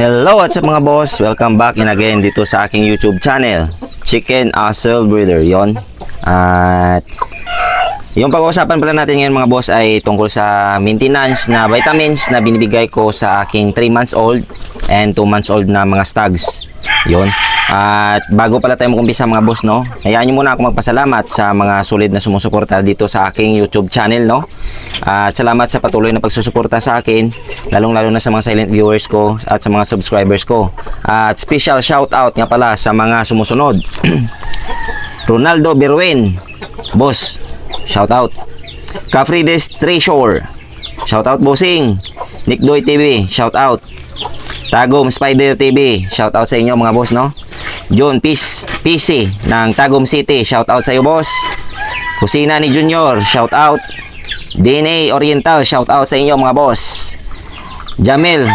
Hello, what's up mga boss? Welcome back in again dito sa aking YouTube channel, Chicken Hustle Breeder. Yon. At yung pag-uusapan pala natin ngayon mga boss ay tungkol sa maintenance na vitamins na binibigay ko sa aking 3 months old and 2 months old na mga stags. Yon. At bago pala tayo mag-umpisa mga boss, no, hayaan nyo muna ako magpasalamat sa mga solid na sumusuporta dito sa aking YouTube channel, no. At salamat sa patuloy na pagsusuporta sa akin, lalong-lalo na sa mga silent viewers ko at sa mga subscribers ko. At special shout out nga pala sa mga sumusunod. Ronaldo Berwin, boss, shout out. Cafrides Treasure, shout out bossing. Nick Doy TV, shout out. Tagom Spider TV, shout out sa inyo mga boss, no. John PC ng Tagum City, shout out sa iyo boss. Kusina ni Junior, shout out. DNA Oriental, shout out sa inyo mga boss. Jamel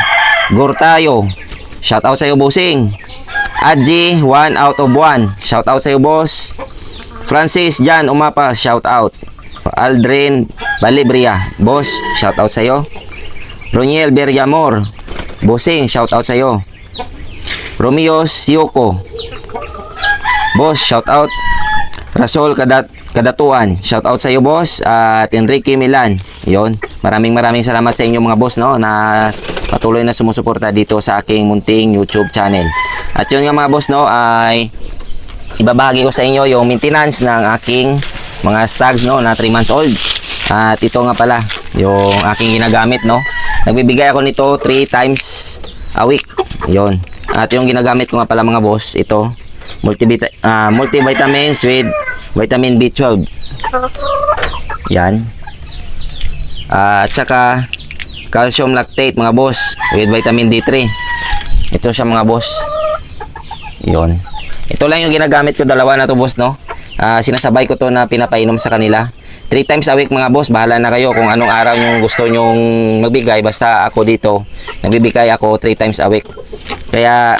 Gortayo, shout out sa iyo bossing. Adji 1 out of 1, shout out sa iyo boss. Francis Jan Umapa, shout out. Aldrin Balibria, boss, shout out sa iyo. Roniel Bergamor, bossing, shout out sa iyo. Romeo Sioko, boss, shout out. Rasol Kadatuan, shout out sa iyo boss. At Enrique Milan, yon. Maraming salamat sa inyo mga boss, no, na patuloy na sumusuporta dito sa aking munting YouTube channel. At yun nga mga boss, no, ay ibabahagi ko sa inyo yung maintenance ng aking mga stags, no, na 3 months old. At ito nga pala yung aking ginagamit, no. Nagbibigay ako nito 3 times a week, yon. At yung ginagamit ko nga pala mga boss, ito multivitamins with vitamin B12. Yan. At saka calcium lactate mga boss with vitamin D3. Ito siya mga boss. Yon. Ito lang yung ginagamit ko, dalawa na to boss, no. Sinasabay ko to na pinapainom sa kanila 3 times a week mga boss. Bahala na kayo kung anong araw yung gusto nyong magbigay. Basta ako dito, nagbibigay ako 3 times a week. Kaya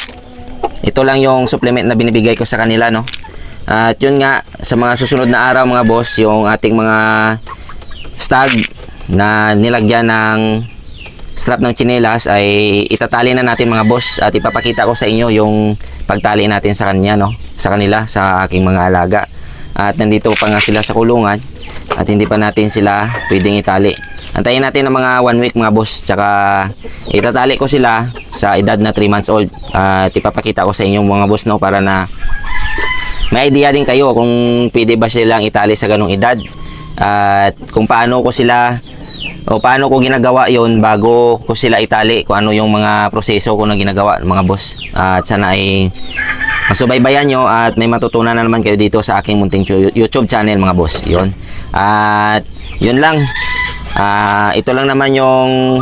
ito lang yung supplement na binibigay ko sa kanila, no. At yun nga, sa mga susunod na araw mga boss, yung ating mga stag na nilagyan ng strap ng tsinelas ay itatali na natin mga boss. At ipapakita ko sa inyo yung pagtali natin sa kanya, no, sa kanila, sa aking mga alaga. At nandito pa nga sila sa kulungan at hindi pa natin sila pwedeng itali. Antayin natin ng mga 1 week mga boss, tsaka itatali ko sila sa edad na 3 months old. At ipapakita ko sa inyo mga boss, no, para na may idea din kayo kung pwede ba silang itali sa ganong edad. At kung paano ko sila o paano ko ginagawa yon bago ko sila itali, kung ano yung mga proseso ko na ginagawa mga boss. At sana ay masubaybayan nyo at may matutunan na naman kayo dito sa aking munting YouTube channel mga boss. Yon. At yun lang. Ito lang naman yung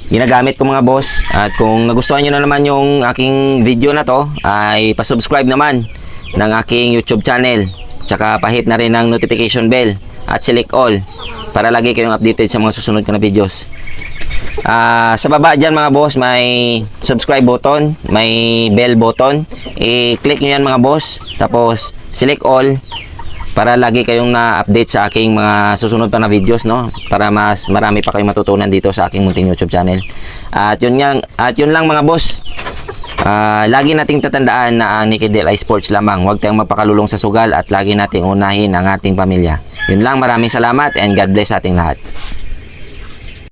ginagamit ko mga boss. At kung nagustuhan nyo na naman yung aking video na to, ay pasubscribe naman ng aking YouTube channel, tsaka pahit na rin ng notification bell at select all para lagi kayong updated sa mga susunod ko na videos. Sa baba dyan mga boss, may subscribe button, may bell button. I-click nyo yan mga boss, tapos select all para lagi kayong na-update sa aking mga susunod pa na videos, no, para mas marami pa kayong matutunan dito sa aking munting YouTube channel. At yun lang mga boss. Lagi nating tatandaan na ang Nicky Del ay sports lamang. Huwag tayong magpakalulong sa sugal at lagi nating unahin ang ating pamilya. Yun lang, maraming salamat and God bless ating lahat.